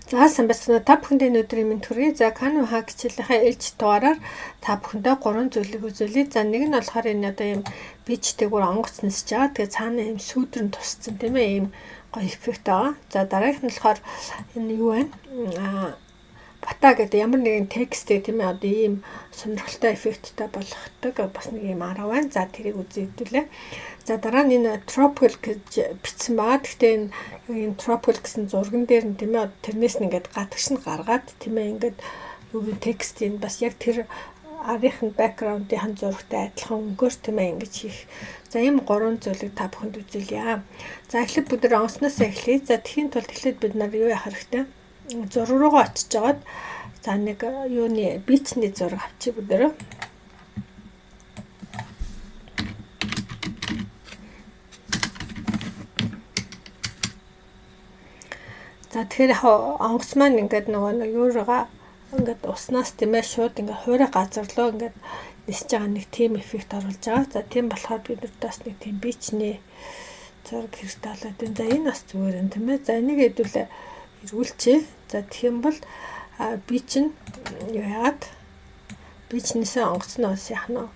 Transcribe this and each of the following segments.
За сайн байна. Та бүхэндээ өнөөдрийн мэнд хүргэе. За Canon hack хичээлийнхаа ээлж дугаараар та бүхэндээ 3 зүйлийг үзүүлье. За нэг нь болохоор энэ одоо ийм бичтэй бүр онгоц нисэж байгаа. Тэгээ цаана ийм сүүдрэн тусцсан тийм ээ, ийм гоё эффект байгаа. За дараагийнх нь болохоор энэ юу вэ? Бата гэдэг ямар нэгэн тексттэй тийм ээ, одоо ийм сонирхолтой эффекттэй болгохдаг бас нэг ийм арга байна. За тэрийг үзүүлээ. За дараа нь энэ tropical гэж бичсэн байгаа. Гэхдээ энэ tropical гэсэн зурган дээр нь тийм ээ, тэрнээс нь ингээд гадагш нь гаргаад тийм ээ, ингээд юу гэх текстийг бас яг тэр арийнхын бэкграундын зурагтай адилхан өнгөөр тийм ээ ингэж хийх. За ийм 3 зүйлийг та бүхэнд үзүүлье. За эхлээд бид нар онгоцноос эхлэе. За тэхийн тулд эхлээд бид нар юу яхах хэрэгтэй? Зураг руугаа очиж жагаад за нэг юуны бичний зураг авчиг бид нар. За тэгэхээр онгоц маань ингээд нөгөө нэг юурага ингээд уснаас тийм ээ шууд ингээд хуурай газар руу ингээд нисэж байгаа нэг тийм эффект оруулж байгаа. За тийм болохоор бид нар бас нэг тийм бичний зураг хэрэгтэй болоод байна. За энэ бас зүгээр юм тийм ээ. За энийг хэдүүлээ эргүүлчихье. За тийм бол би чинь юу яагаад бичнээсээ онгоцны ус яхна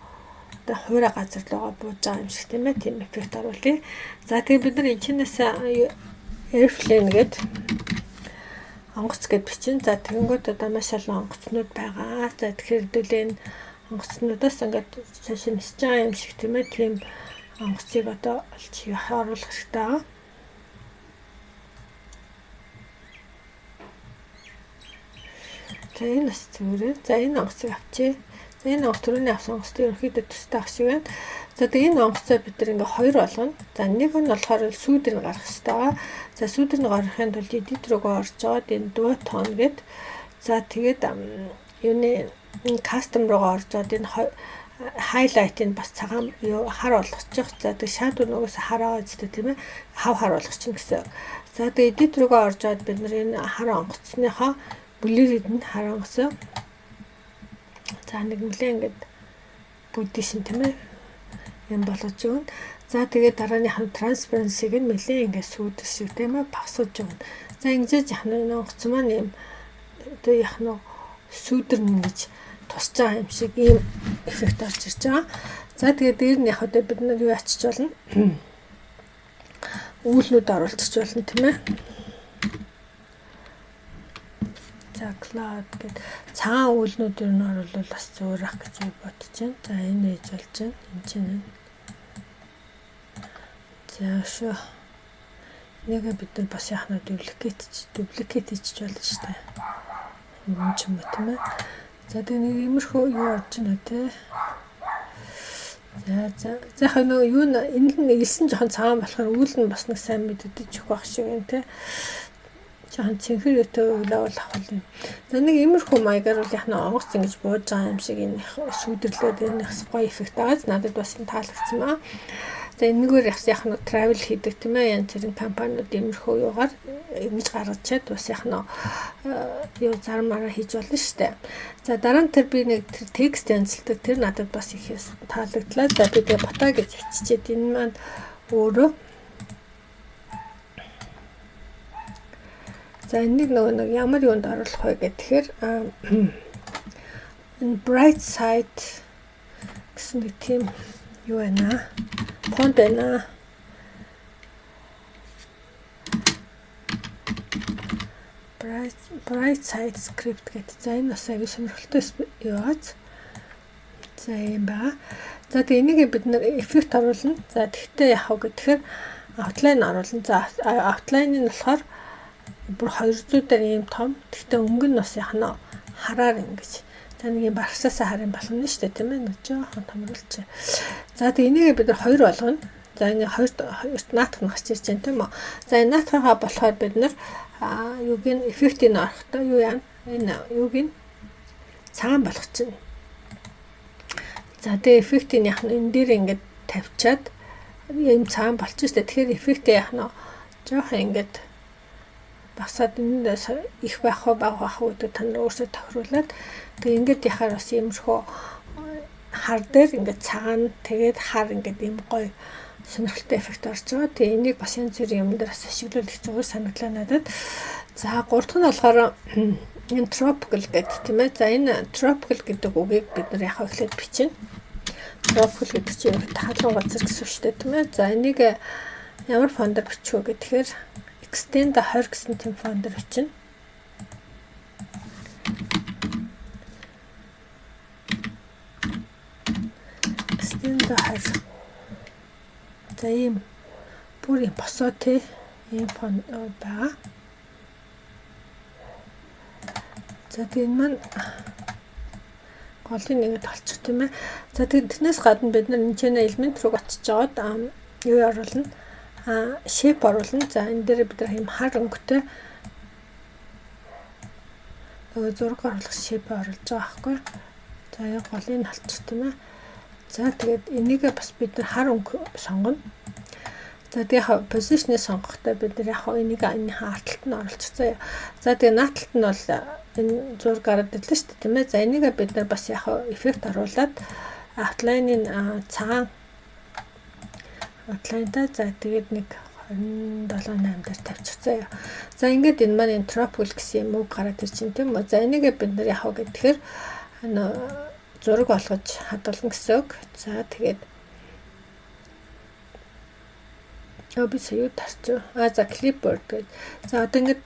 одоо хуурай газар руугаа бууж байгаа юм шиг тийм ээ, тийм эффект оруулъя. За тэгээ бид нар энэчнээс airplane гээд онгоц гэд бичин. За тэгэнгүүт одоо маш олон онгоцнууд байгаа. За тэгэхээр хэдүүлээ энэ онгоцнуудаас ингээд цааш нисэж байгаа юм шиг тийм ээ, тийм онгоцыг одоо олж оруулах хэрэгтэй байгаа. За энэ бас зүгээр. За энэ онгоцыг авчээ. За энэ онгоц түрүүний авсан онгоцтой ерөнхийдөө төстэй ах шиг байна. За тэгээ энэ онгоцоо бид нар ингээ хоёр болгоно. За нэг нь болохоор сүүдэр нь гарах хэрэгтэй байгаа. За сүүдэр нь гаргахын тулд edit руугаа орж жоод энэ duo tone гээд за тэгээд юуны энэ custom руугаа орж жоод энэ highlight-ыг бас цагаан юу хар болгочих. За тэгээд shadow нөгөөс хараа үзтээ тийм ээ, хав хар болгочих гэсэн. За тэгээд edit руугаа орж жоод бид нар энэ хар онгоцныхоо бүлэрэд нь хар онгоцоо за нэг нэлээ ингээд бүдишин тийм ээ юм болгож өгнө. За тэгээд дарааных нь transparency-г нь нэлээ ингээд сүүдэр шиг тийм ээ багсуулж өгнө. За ингэж яхна энэ онгоц маань юм одоо яхна сүүдэр нэгж тусч байгаа юм шиг ийм эффект орж ирж байгаа. За тэгээд дээр нь яг одоо бид нар юу ачиж болно? Үүлнүүд оруулчих болно тийм ээ. За cloud гэдэг цагаан үүлнүүд юу нь оруулал бас зөөрөх гэж бодож байна. За энэ ээж болж байна. Энд чинь за шүү. Нэгэ бид нар бас яхна duplicate хийж болно шүү дээ. Энэ ч юм уу тийм ээ. За тэгээ нэг иймэрхүү юу орж байна те. За яг нөгөө юу энэ л нэгэлсэн жоохон цагаан болохоор үйл нь бас нэг сайн мэддэж өгөх байх шиг юм те. Жохон цэнхэр өтөө үлээл авах юм. За нэг иймэрхүү маягаар бол яхна онгоц ингэж бууж байгаа юм шиг энэ сүүдэрлээд энэ гоё эффект байгаа. Надад бас энэ таалагдсан ба. За энэгээр яхна travel хийдэг тийм ээ, янз бүрийн компаниуд иймэрхүү юугаар ингэж гаргаж чад бас яхна юу зармаараа хийж болно шүү дээ. За дараа нь тэр би нэг тэр текст янзлдаг тэр надад бас их таалагдлаа. За би тэгээ бата гэж хиччихэд энэ маань өөрөө за энийг нэг ямар юунд оруулах вэ гэхээр энэ bright side гэсэн нэг тийм юу байна. Фонт байна. Bright side script гэдэг. За энэ бас аягүй сонирхолтой яваач. За юм ба. За тэгээ энийг бид нэр эффект оруулна. За тэгтээ яах вэ гэхээр outline оруулна. За outline нь болохоор бүр 200-аар ийм том. Тэгтээ өнгө нь бас яхана хараар ингэж. За нэг юм багсаасаа харин болно шүү дээ тийм ээ. Нэг жоохон томруулчих. За тэгээ энийг бид нар хоёр болгоно. За ингэ хоёрт наатах нь гарч ирж байна тийм үү. За энэ наатахаа болохоор бид нар юуг нь эффектийг орохдоо юу яа энэ юуг нь цагаан болгочихно. За тэгээ эффектийг яах нь энэ дээр ингээд тавьчаад юм цагаан болчих шүү дээ. Тэгэхээр эффектийг яах нь жоохон ингээд басаад эндээс их байх уу бага байх уу гэдэг та нар өөрсдөө тохируулаад тэгээ ингээд яхаар бас иймэрхүү хар дээр ингээд цагаан тэгээд хар ингээд ийм гоё сонирхолтой эффект орж байгаа. Тэгээ энийг бас янз бүрийн юм дээр бас ашиглуулах зүгээр санагдлаа надад. За 3 дахь нь болохоор энэ tropical гэдэг тийм ээ. За энэ tropical гэдэг үгийг бид нар яг эхлээд бичнэ. Tropical гэдэг чинь халуун газар гэсэн үг шүү дээ тийм ээ. За энийг ямар фондор бичих вэ гэхээр extend 20 гэсэн тийм фондор бичнэ. Extend 20. За ийм бүр юм босоо тий ийм фонд байгаа. За тэгээд энэ маань голын нэгэд олчих тийм ээ. За тэгээд тэрнээс гадна бид нар энэ чэнэ элемент рүү очиж жоод юу оруулна? Shape оруулна. За энэ дээр бид нар ийм хар өнгөтэй зураг оруулах shape оруулж байгаа байхгүй. За яг голын олчих тийм ээ. За тэгээд энийг бас бид нар хар өнгө сонгоно. За тэгээд position-ыг сонгохдоо бид нар яг энийг энэ хаалталт нь оруулчихсан. За тэгээд наадлалт нь бол энэ зураг гараад ирлээ шүү дээ тийм ээ. За энийг бид нар бас яг эффект оруулаад outline-ийн цагаан outline-та за тэгээд нэг 27.8 дээр тавьчихсан. За ингээд энэ маань tropical гэсэн юм уу гараад ирж байна тийм үү. За энийг бид нар яг гэхээр зураг олгож хадгална гэсэн үг. За тэгээд би сая тарч. За clipboard гэдэг. За одоо ингээд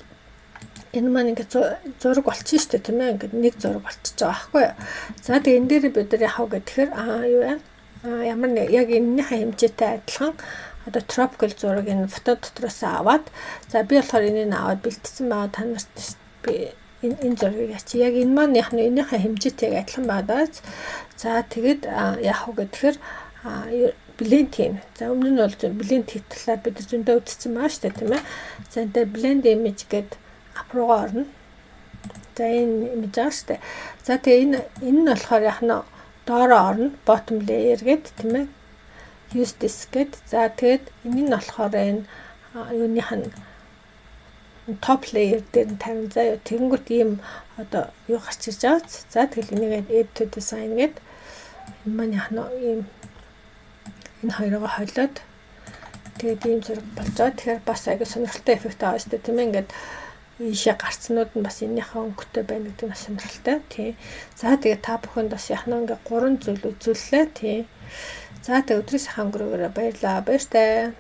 энэ маань ингээд зураг болчихно шүү дээ тийм ээ. Ингээд нэг зураг болчихж байгаа байхгүй юу. За тэгээд энэ дээр бид нар яг гэхээр юу вэ? Ямар нэг яг энэнийхээ хэмжээтэй адилхан одоо tropical зураг энэ фото дотроос аваад за би болохоор энийг аваад бэлтсэн байгаа та нарт би энэ зургийг яач яг энэ маань яг энийхээ хэмжээтэйг адилхан байгаад за тэгээд яг гэхээр blend хийн. За өмнө нь бол blend хийх талаар бид зөндөө үзсэн байгаа шүү дээ тийм ээ. За энэ blend image гэдэг ап руугаа орно. За энэ image аа шүү дээ. За тэгээ энэ нь болохоор яг нь доороо орно. Bottom layer гэдэг тийм ээ. Use this гэдэг. За тэгээд энэ нь болохоор энэ юуных нь top layer дээр нь тавин заяа тэгэнгүүт ийм одоо юу гарч ирж байгаа. За тэгэл энийг add to design гэдэг энэ маань яг ийм энэ хоёроо хойлоод тэгээд ийм зураг болж байгаа. Тэгэхээр бас аяга сонирхолтой эффект аваа шүү дээ тийм ээ. Ингээд ийшээ гарцнууд нь бас энийхээ өнгөтэй байна гэдэг нь бас сонирхолтой. Тий. За тэгээд та бүхэнд бас яхнаа ингээд 3 зүйл үзүүллээ. Тий. За тэгээд өдрийн сайхан өнгөрөөгөөрэй. Баярлалаа. Баяртай.